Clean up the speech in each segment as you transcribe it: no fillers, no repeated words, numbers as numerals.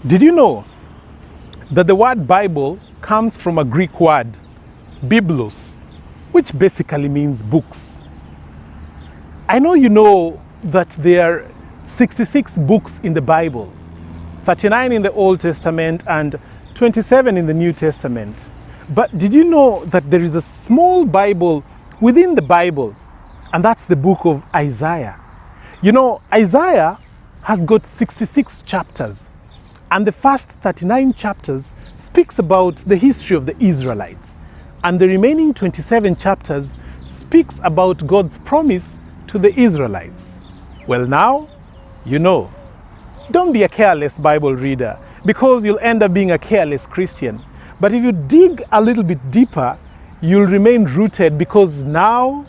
Did you know that the word Bible comes from a Greek word, biblos, which basically means books? I know you know that there are 66 books in the Bible, 39 in the Old Testament and 27 in the New Testament. But did you know that there is a small Bible within the Bible, and that's the book of Isaiah? You know, Isaiah has got 66 chapters, and the first 39 chapters speaks about the history of the Israelites, and the remaining 27 chapters speaks about God's promise to the Israelites. Well, now you know. Don't be a careless Bible reader, because you'll end up being a careless Christian. But if you dig a little bit deeper, you'll remain rooted, because now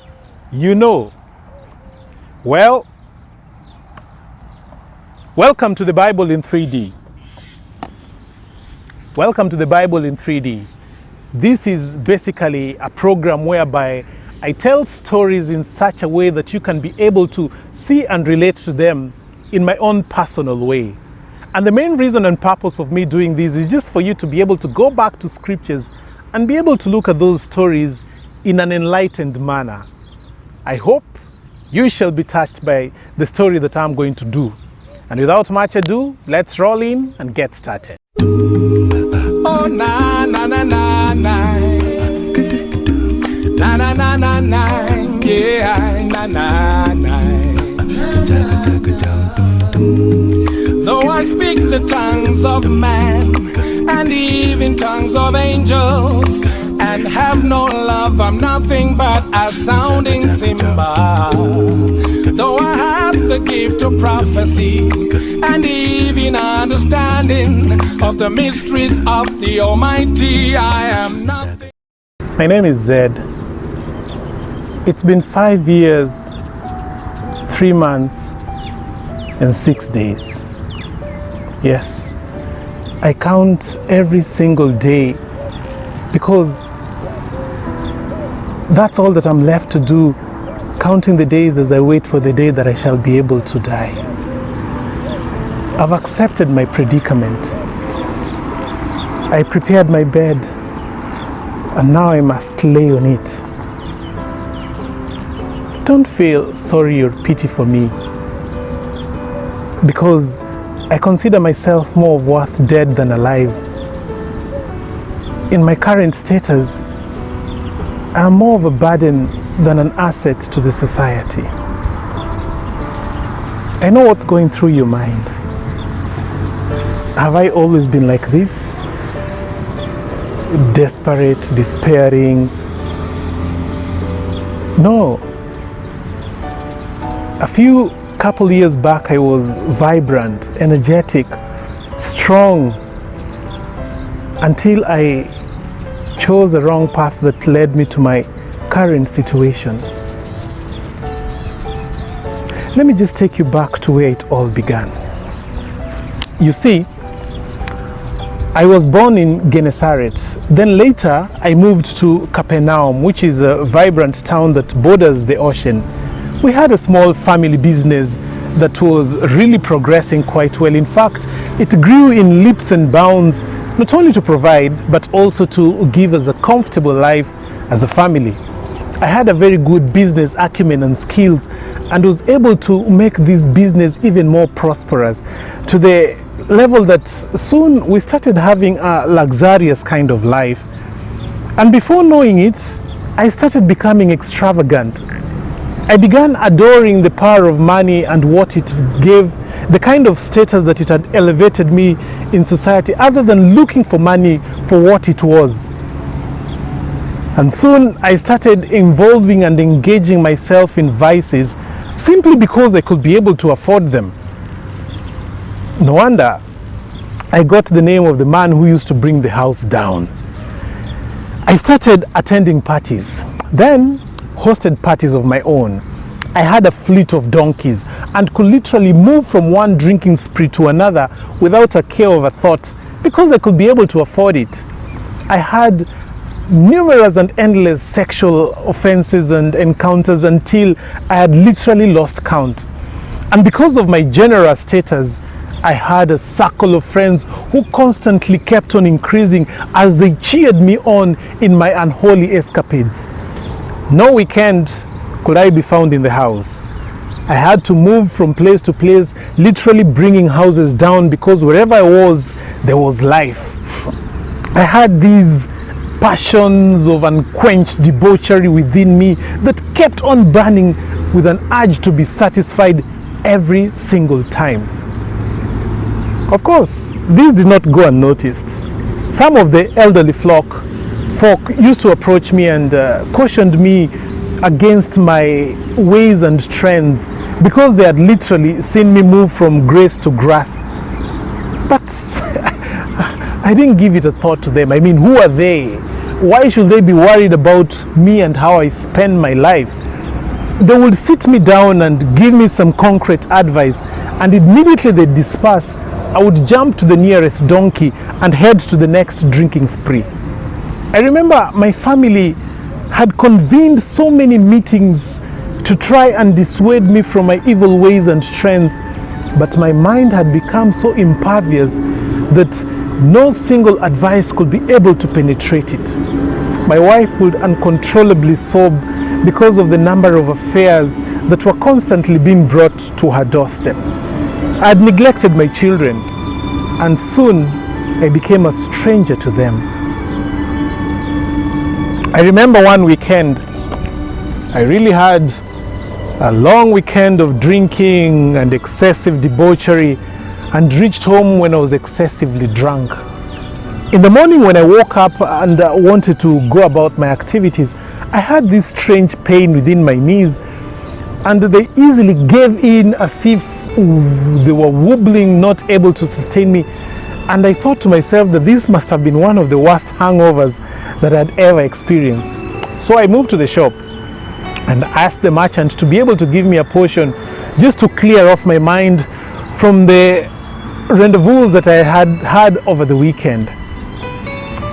you know. Well, welcome to the Bible in 3D. Welcome to the Bible in 3D. This is basically a program whereby I tell stories in such a way that you can be able to see and relate to them in my own personal way. And the main reason and purpose of me doing this is just for you to be able to go back to scriptures and be able to look at those stories in an enlightened manner. I hope you shall be touched by the story that I'm going to do. And without much ado, let's roll in and get started. Oh, na na na na na, na na na na na, yeah, na na na. Though I speak the tongues of man and even tongues of angels, and have no love, I'm nothing but a sounding cymbal. Though I have the gift of prophecy and even understanding of the mysteries of the Almighty, I am nothing. My name is Zed. It's been 5 years, 3 months, and 6 days. Yes, I count every single day, because that's all that I'm left to do, counting the days as I wait for the day that I shall be able to die. I've accepted my predicament. I prepared my bed, and now I must lay on it. Don't feel sorry or pity for me, because I consider myself more of worth dead than alive. In my current status, I am more of a burden than an asset to the society. I know what's going through your mind. Have I always been like this? Desperate, despairing? No. A couple years back, I was vibrant, energetic, strong, until I chose a wrong path that led me to my current situation. Let me just take you back to where it all began. You see, I was born in Gennesaret. Then later, I moved to Capernaum, which is a vibrant town that borders the ocean. We had a small family business that was really progressing quite well. In fact, it grew in leaps and bounds, not only to provide, but also to give us a comfortable life as a family. I had a very good business acumen and skills, and was able to make this business even more prosperous, to the level that soon we started having a luxurious kind of life. And before knowing it, I started becoming extravagant. I began adoring the power of money and what it gave, the kind of status that it had elevated me in society, other than looking for money for what it was. And soon I started involving and engaging myself in vices simply because I could be able to afford them. No wonder I got the name of the man who used to bring the house down. I started attending parties, then hosted parties of my own. I had a fleet of donkeys and could literally move from one drinking spree to another without a care of a thought, because I could be able to afford it. I had numerous and endless sexual offenses and encounters until I had literally lost count. And because of my generous status, I had a circle of friends who constantly kept on increasing as they cheered me on in my unholy escapades. No weekend could I be found in the house. I had to move from place to place, literally bringing houses down, because wherever I was, there was life. I had these passions of unquenched debauchery within me that kept on burning with an urge to be satisfied every single time. Of course, this did not go unnoticed. Some of the elderly folk used to approach me and cautioned me against my ways and trends, because they had literally seen me move from grace to grass. But I didn't give it a thought to them. I mean, who are they? Why should they be worried about me and how I spend my life? They would sit me down and give me some concrete advice, and immediately they disperse. I would jump to the nearest donkey and head to the next drinking spree. I remember my family had convened so many meetings to try and dissuade me from my evil ways and trends, but my mind had become so impervious that no single advice could be able to penetrate it. My wife would uncontrollably sob because of the number of affairs that were constantly being brought to her doorstep. I had neglected my children, and soon I became a stranger to them. I remember one weekend, I really had a long weekend of drinking and excessive debauchery, and reached home when I was excessively drunk. In the morning when I woke up and wanted to go about my activities, I had this strange pain within my knees, and they easily gave in as if they were wobbling, not able to sustain me. And I thought to myself that this must have been one of the worst hangovers that I had ever experienced. So I moved to the shop and asked the merchant to be able to give me a potion just to clear off my mind from the rendezvous that I had over the weekend.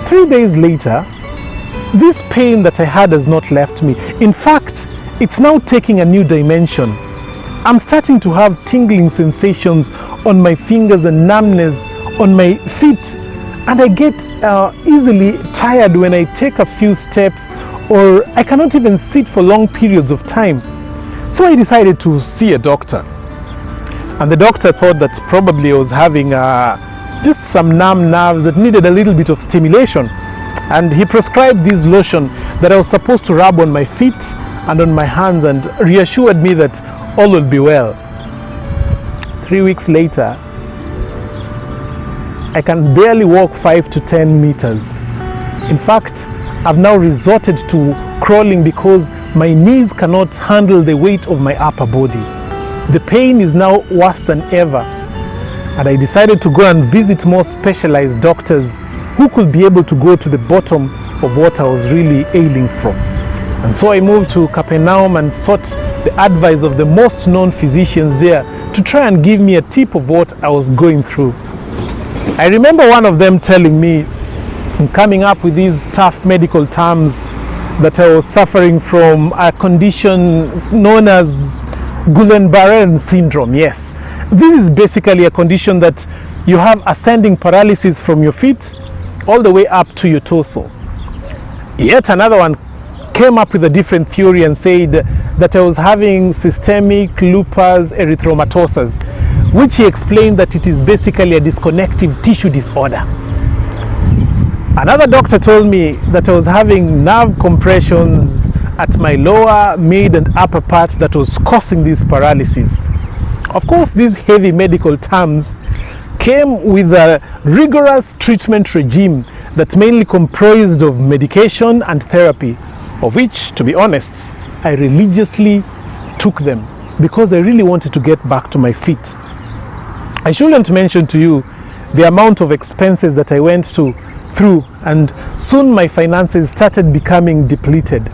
3 days later, this pain that I had has not left me. In fact, it's now taking a new dimension. I'm starting to have tingling sensations on my fingers and numbness on my feet, and I get easily tired when I take a few steps, or I cannot even sit for long periods of time. So I decided to see a doctor, and the doctor thought that probably I was having just some numb nerves that needed a little bit of stimulation, and he prescribed this lotion that I was supposed to rub on my feet and on my hands, and reassured me that all will be well. 3 weeks later, I can barely walk 5 to 10 meters. In fact, I've now resorted to crawling because my knees cannot handle the weight of my upper body. The pain is now worse than ever, and I decided to go and visit more specialized doctors who could be able to go to the bottom of what I was really ailing from. And so I moved to Capernaum and sought the advice of the most known physicians there to try and give me a tip of what I was going through. I remember one of them telling me, and coming up with these tough medical terms, that I was suffering from a condition known as Guillain-Barré syndrome. Yes, this is basically a condition that you have ascending paralysis from your feet all the way up to your torso. Yet another one came up with a different theory and said that I was having systemic lupus erythematosus, which he explained that it is basically a disconnective tissue disorder. Another doctor told me that I was having nerve compressions at my lower, mid and upper part that was causing this paralysis. Of course, these heavy medical terms came with a rigorous treatment regime that mainly comprised of medication and therapy, of which, to be honest, I religiously took them because I really wanted to get back to my feet. I shouldn't mention to you the amount of expenses that I went through, and soon my finances started becoming depleted.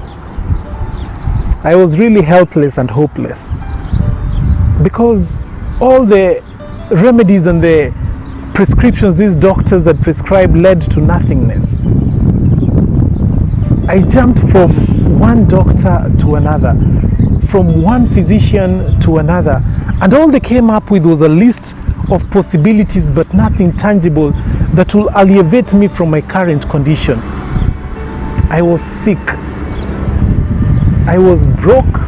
I was really helpless and hopeless because all the remedies and the prescriptions these doctors had prescribed led to nothingness. I jumped from one doctor to another, from one physician to another, and all they came up with was a list of possibilities, but nothing tangible that will alleviate me from my current condition. I was sick. I was broke.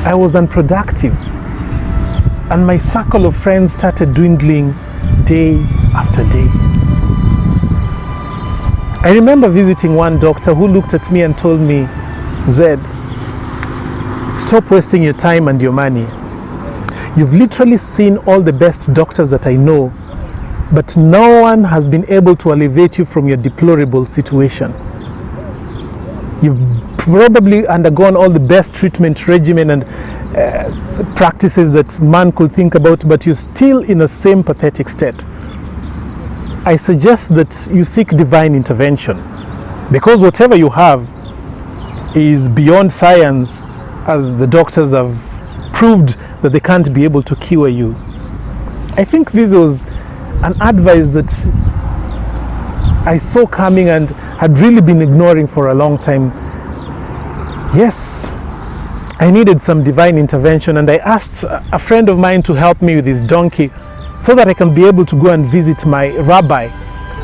I was unproductive. And my circle of friends started dwindling day after day. I remember visiting one doctor who looked at me and told me, "Zed, stop wasting your time and your money. You've literally seen all the best doctors that I know, but no one has been able to alleviate you from your deplorable situation. You've probably undergone all the best treatment regimen and practices that man could think about, but you're still in the same pathetic state. I suggest that you seek divine intervention, because whatever you have is beyond science, as the doctors have proved that they can't be able to cure you." I think this was an advice that I saw coming and had really been ignoring for a long time. Yes, I needed some divine intervention, and I asked a friend of mine to help me with his donkey so that I can be able to go and visit my rabbi,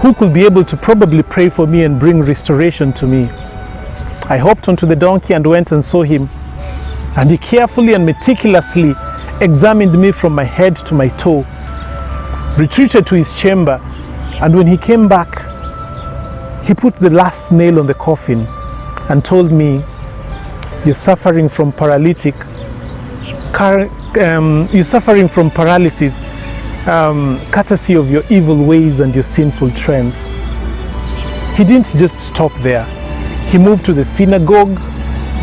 who could be able to probably pray for me and bring restoration to me. I hopped onto the donkey and went and saw him, and he carefully and meticulously examined me from my head to my toe, retreated to his chamber, and when he came back, he put the last nail on the coffin and told me, "You're suffering from paralytic, you're suffering from paralysis, courtesy of your evil ways and your sinful trends." He didn't just stop there. He moved to the synagogue,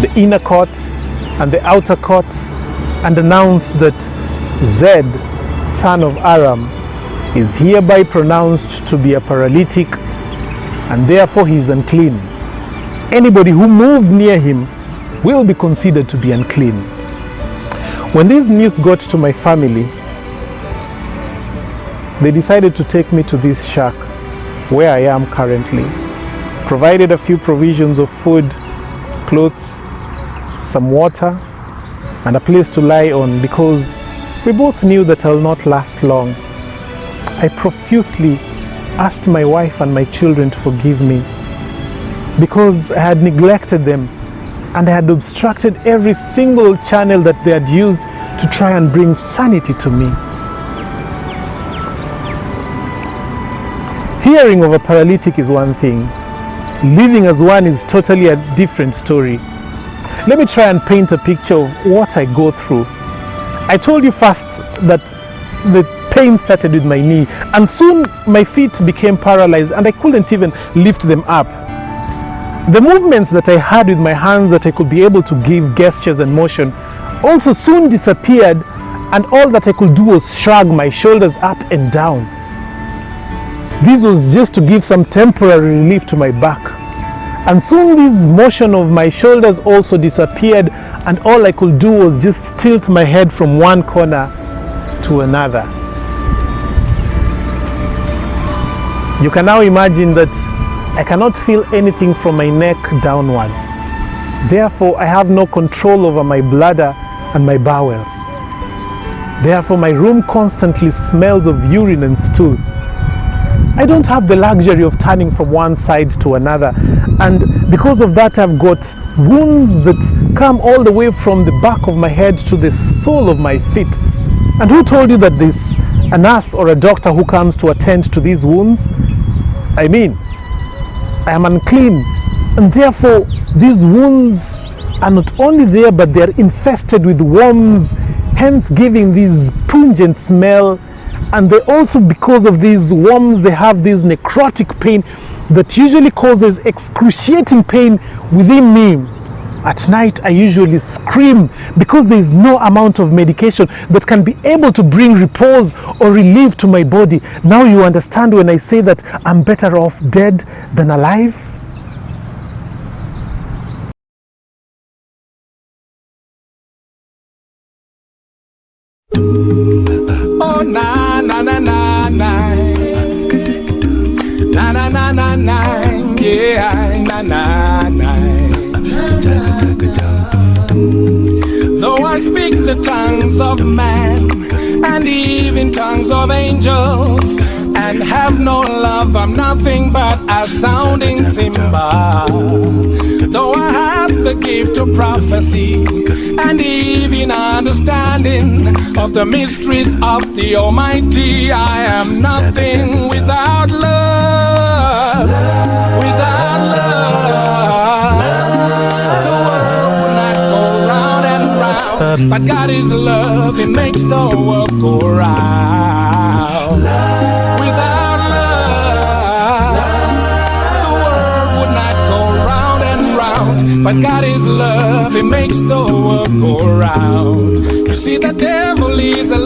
the inner court, and the outer court, and announced that Zed, son of Aram, is hereby pronounced to be a paralytic, and therefore he is unclean. Anybody who moves near him will be considered to be unclean. When this news got to my family, they decided to take me to this shack where I am currently, provided a few provisions of food, clothes, some water, and a place to lie on, because we both knew that I'll not last long. I profusely asked my wife and my children to forgive me, because I had neglected them and I had obstructed every single channel that they had used to try and bring sanity to me. Hearing of a paralytic is one thing. Living as one is totally a different story. Let me try and paint a picture of what I go through. I told you first that the pain started with my knee, and soon my feet became paralyzed and I couldn't even lift them up. The movements that I had with my hands that I could be able to give gestures and motion also soon disappeared, and all that I could do was shrug my shoulders up and down. This was just to give some temporary relief to my back. And soon this motion of my shoulders also disappeared, and all I could do was just tilt my head from one corner to another. You can now imagine that I cannot feel anything from my neck downwards. Therefore, I have no control over my bladder and my bowels. Therefore, my room constantly smells of urine and stool. I don't have the luxury of turning from one side to another, and because of that I've got wounds that come all the way from the back of my head to the sole of my feet. And who told you that there's a nurse or a doctor who comes to attend to these wounds? I mean, I am unclean, and therefore these wounds are not only there, but they are infested with worms, hence giving this pungent smell. And they also, because of these worms, they have this necrotic pain that usually causes excruciating pain within me. At night I usually scream because there is no amount of medication that can be able to bring repose or relief to my body. Now you understand when I say that I'm better off dead than alive? Oh, na na na na na, na na na na na, yeah, na na na. Though I speak the tongues of man and even of angels and have no love, I'm nothing but a sounding cymbal. Though I have the gift of prophecy and even understanding of the mysteries of the Almighty, I am nothing without love. Without love, the world would not go round and round. But God is love, He makes the world go round. Without love, the world would not go round and round. But God is love, He makes the world go round. You see, the devil is a